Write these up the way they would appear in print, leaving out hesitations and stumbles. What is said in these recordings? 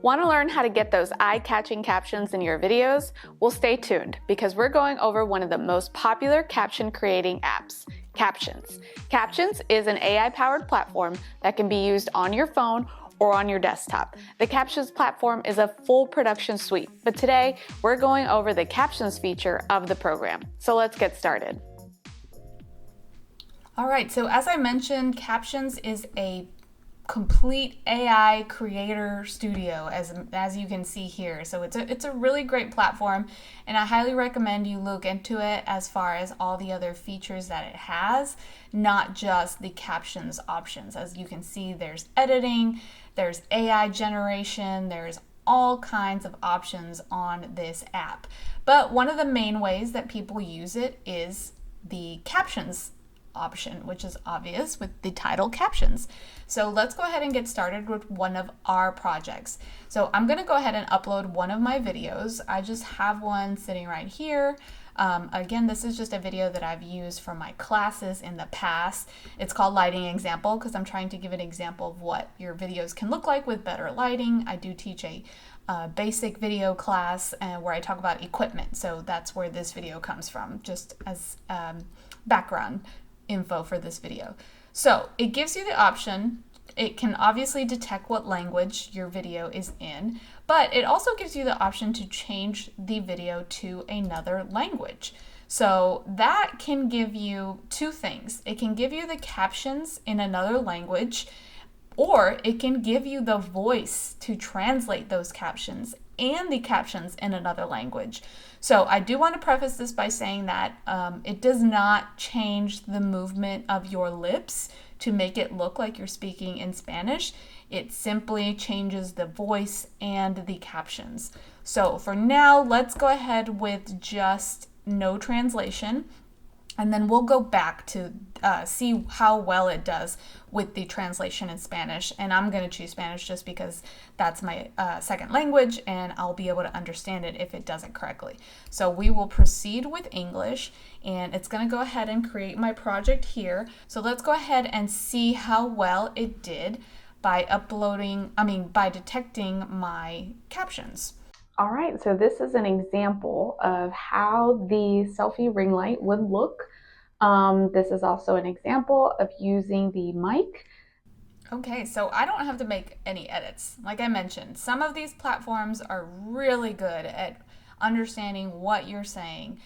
Want to learn how to get those eye-catching captions in your videos? Well, stay tuned because we're going over one of the most popular caption creating apps, Captions. Captions is an AI-powered platform that can be used on your phone or on your desktop. The Captions platform is a full production suite, but today we're going over the Captions feature of the program. So let's get started. All right, so as I mentioned, Captions is a complete AI creator studio, as you can see here. So it's a really great platform, and I highly recommend you look into it as far as all the other features that it has, not just the captions options. As you can see, there's editing, there's AI generation, there's all kinds of options on this app. But one of the main ways that people use it is the captions option, which is obvious with the title Captions. So let's go ahead and get started with one of our projects. So I'm going to go ahead and upload one of my videos. I just have one sitting right here. Again, this is just a video that I've used for my classes in the past. It's called Lighting Example because I'm trying to give an example of what your videos can look like with better lighting. I do teach a basic video class where I talk about equipment. So that's where this video comes from, just as background info for this video. So it gives you the option. It can obviously detect what language your video is in, but it also gives you the option to change the video to another language. So that can give you two things. It can give you the captions in another language, or it can give you the voice to translate those captions and the captions in another language. So I do want to preface this by saying that it does not change the movement of your lips to make it look like you're speaking in Spanish. It simply changes the voice and the captions. So for now, let's go ahead with just no translation. And then we'll go back to see how well it does with the translation in Spanish. And I'm going to choose Spanish just because that's my second language and I'll be able to understand it if it does it correctly. So we will proceed with English, and it's going to go ahead and create my project here. So let's go ahead and see how well it did by detecting my captions. All right, so this is an example of how the selfie ring light would look. This is also an example of using the mic. Okay, so I don't have to make any edits. Like I mentioned, some of these platforms are really good at understanding what you're saying.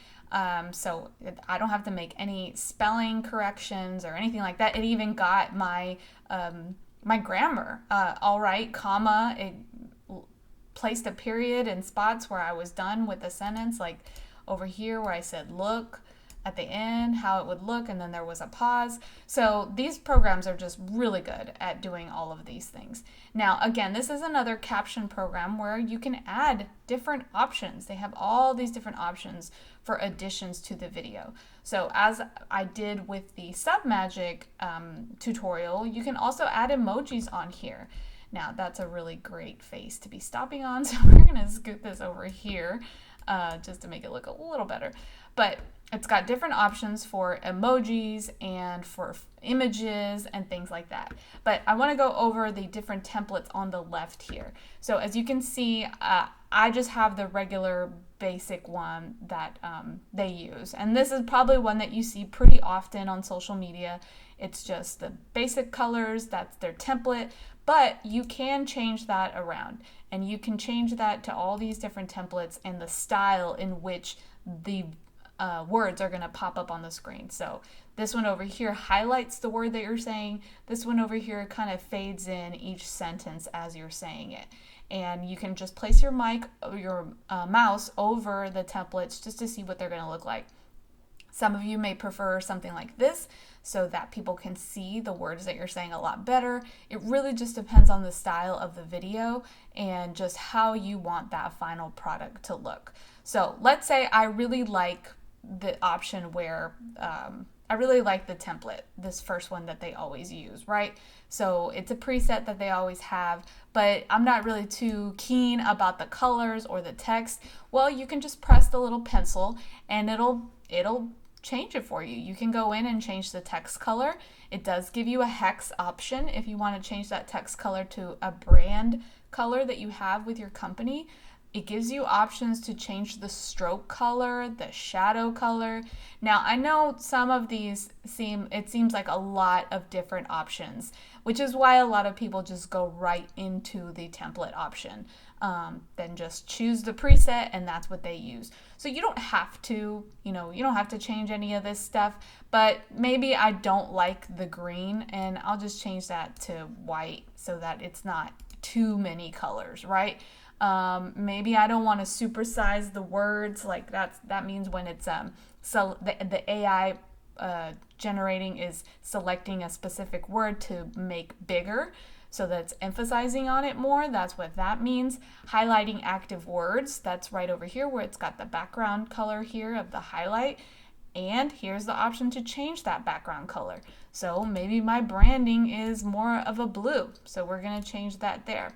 So I don't have to make any spelling corrections or anything like that. It even got my my grammar all right, comma. It placed a period in spots where I was done with the sentence, like over here where I said look at the end, how it would look, and then there was a pause. So these programs are just really good at doing all of these things. Now, again, this is another caption program where you can add different options. They have all these different options for additions to the video. So as I did with the Submagic tutorial, you can also add emojis on here. Now, that's a really great face to be stopping on, so we're going to scoot this over here just to make it look a little better. But it's got different options for emojis and for images and things like that. But I want to go over the different templates on the left here. So as you can see, I just have the regular basic one that they use. And this is probably one that you see pretty often on social media. It's just the basic colors, that's their template. But you can change that around, and you can change that to all these different templates and the style in which the words are going to pop up on the screen. So this one over here highlights the word that you're saying. This one over here kind of fades in each sentence as you're saying it. And you can just place your mouse over the templates just to see what they're going to look like. Some of you may prefer something like this so that people can see the words that you're saying a lot better. It really just depends on the style of the video and just how you want that final product to look. So let's say I really like the option where I really like the template, this first one that they always use, right? So it's a preset that they always have, but I'm not really too keen about the colors or the text. Well, you can just press the little pencil and it'll change it for you. You can go in and change the text color. It does give you a hex option if you want to change that text color to a brand color that you have with your company, it gives you options to change the stroke color, the shadow color. Now, I know some of these seems like a lot of different options, which is why a lot of people just go right into the template option. Then just choose the preset and that's what they use. So you don't have to, you don't have to change any of this stuff, but maybe I don't like the green and I'll just change that to white so that it's not too many colors, right? Maybe I don't want to supersize the words, like that means when it's so the AI generating is selecting a specific word to make bigger, so that's emphasizing on it more. That's what that means. Highlighting active words, that's right over here where it's got the background color here of the highlight. And here's the option to change that background color. So maybe my branding is more of a blue, so we're going to change that there.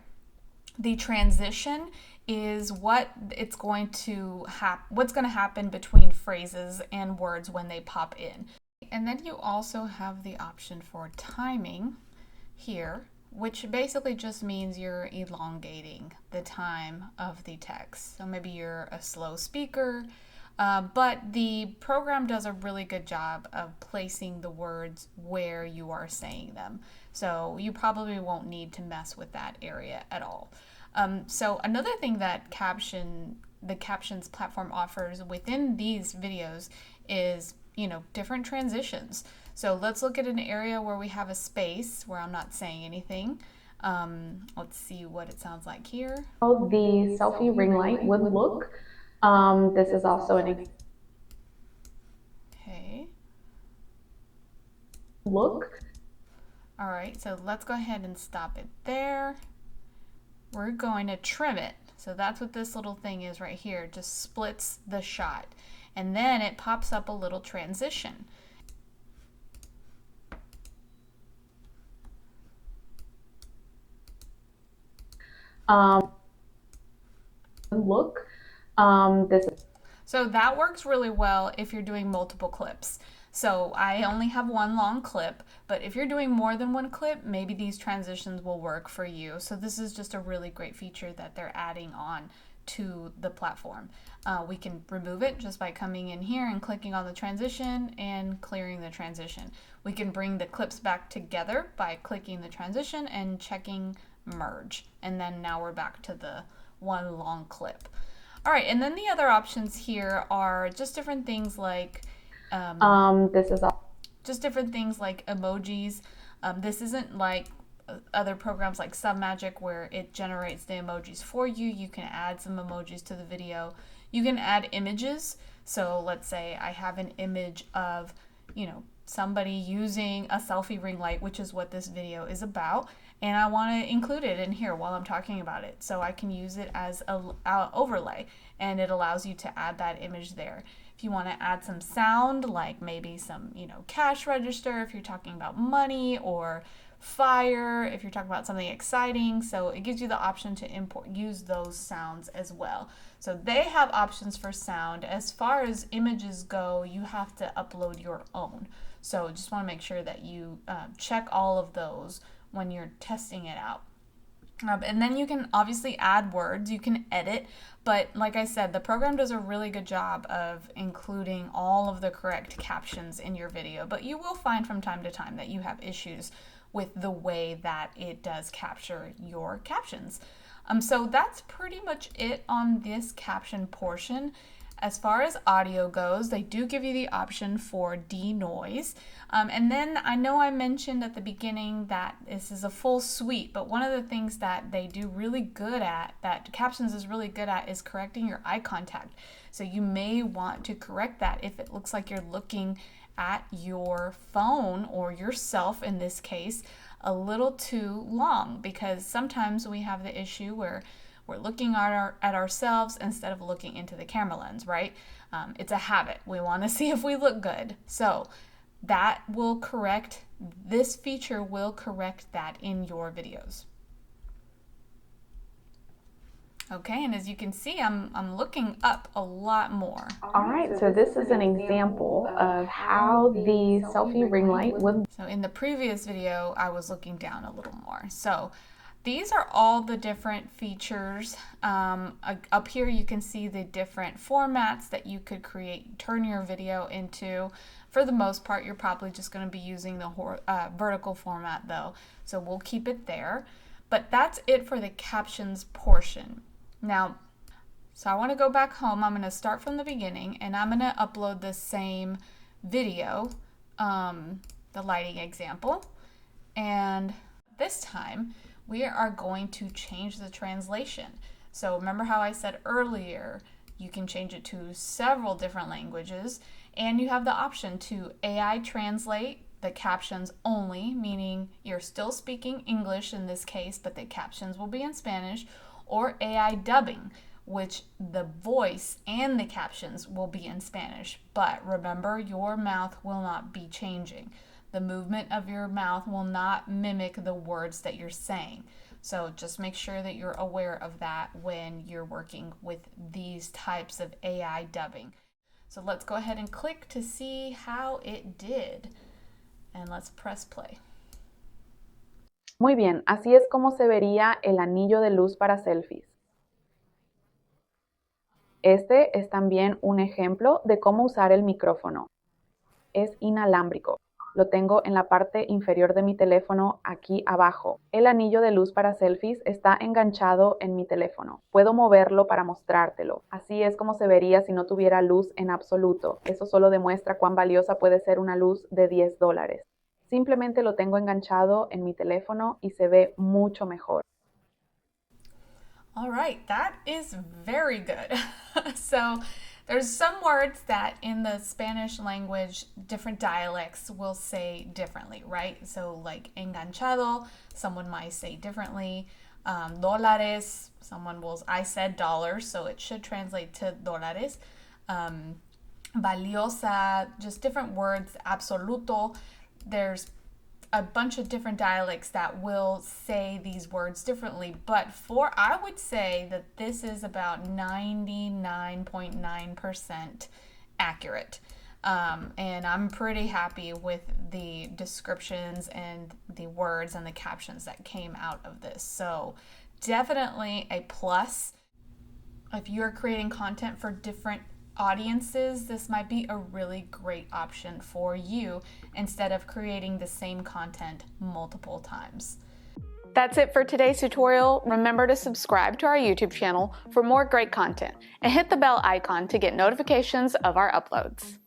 The transition is what's going to happen between phrases and words when they pop in. And then you also have the option for timing here, which basically just means you're elongating the time of the text. So maybe you're a slow speaker, but the program does a really good job of placing the words where you are saying them. So you probably won't need to mess with that area at all. So another thing that the Captions platform offers within these videos is, different transitions. So let's look at an area where we have a space where I'm not saying anything. Let's see what it sounds like here. How the selfie ring light would look. This is also an example. Okay. Look. All right, so let's go ahead and stop it there. We're going to trim it. So that's what this little thing is right here. It just splits the shot. And then it pops up a little transition. Look. So that works really well if you're doing multiple clips. So I only have one long clip, but if you're doing more than one clip, maybe these transitions will work for you. So this is just a really great feature that they're adding on to the platform. We can remove it just by coming in here and clicking on the transition and clearing the transition. We can bring the clips back together by clicking the transition and checking merge. And then now we're back to the one long clip. All right, and then the other options here are just different things like just different things like emojis. This isn't like other programs like Submagic where it generates the emojis for you. You can add some emojis to the video. You can add images. So let's say I have an image of, somebody using a selfie ring light, which is what this video is about, and I want to include it in here while I'm talking about it. So I can use it as an overlay, and it allows you to add that image there. If you want to add some sound, like maybe some, cash register, if you're talking about money, or fire, if you're talking about something exciting. So it gives you the option to use those sounds as well. So they have options for sound. As far as images go, you have to upload your own. So just want to make sure that you check all of those when you're testing it out. And then you can obviously add words, you can edit, but like I said, the program does a really good job of including all of the correct captions in your video, but you will find from time to time that you have issues with the way that it does capture your captions. So that's pretty much it on this caption portion. As far as audio goes, they do give you the option for denoise. And then I know I mentioned at the beginning that this is a full suite, but one of the things that they do really good at, that Captions is really good at, is correcting your eye contact. So you may want to correct that if it looks like you're looking at your phone, or yourself in this case, a little too long, because sometimes we have the issue where we're looking at ourselves instead of looking into the camera lens, right? It's a habit. We want to see if we look good. So that will correct, this feature will correct that in your videos. Okay, and as you can see, I'm looking up a lot more. All right, so this is an example of how the selfie ring light would. So in the previous video, I was looking down a little more. So these are all the different features. Up here you can see the different formats that you could turn your video into. For the most part, you're probably just going to be using the vertical format though, so we'll keep it there. But that's it for the captions portion. Now, so I want to go back home. I'm going to start from the beginning and I'm going to upload the same video, the lighting example. And this time we are going to change the translation. So remember how I said earlier, you can change it to several different languages, and you have the option to AI translate the captions only, meaning you're still speaking English in this case, but the captions will be in Spanish, or AI dubbing, which the voice and the captions will be in Spanish. But remember, your mouth will not be changing. The movement of your mouth will not mimic the words that you're saying. So just make sure that you're aware of that when you're working with these types of AI dubbing. So let's go ahead and click to see how it did. And let's press play. Muy bien, así es como se vería el anillo de luz para selfies. Este es también un ejemplo de cómo usar el micrófono. Es inalámbrico. Lo tengo en la parte inferior de mi teléfono aquí abajo. El anillo de luz para selfies está enganchado en mi teléfono. Puedo moverlo para mostrártelo. Así es como se vería si no tuviera luz en absoluto. Eso solo demuestra cuán valiosa puede ser una luz de $10. Simplemente lo tengo enganchado en mi teléfono y se ve mucho mejor. All right, that is very good. So there's some words that in the Spanish language, different dialects will say differently, right? So like enganchado, someone might say differently. Dólares, I said dollars, so it should translate to dólares. Valiosa, just different words. Absoluto, there's a bunch of different dialects that will say these words differently, but I would say that this is about 99.9% accurate. And I'm pretty happy with the descriptions and the words and the captions that came out of this. So definitely a plus. If you're creating content for different audiences, this might be a really great option for you instead of creating the same content multiple times. That's it for today's tutorial. Remember to subscribe to our YouTube channel for more great content and hit the bell icon to get notifications of our uploads.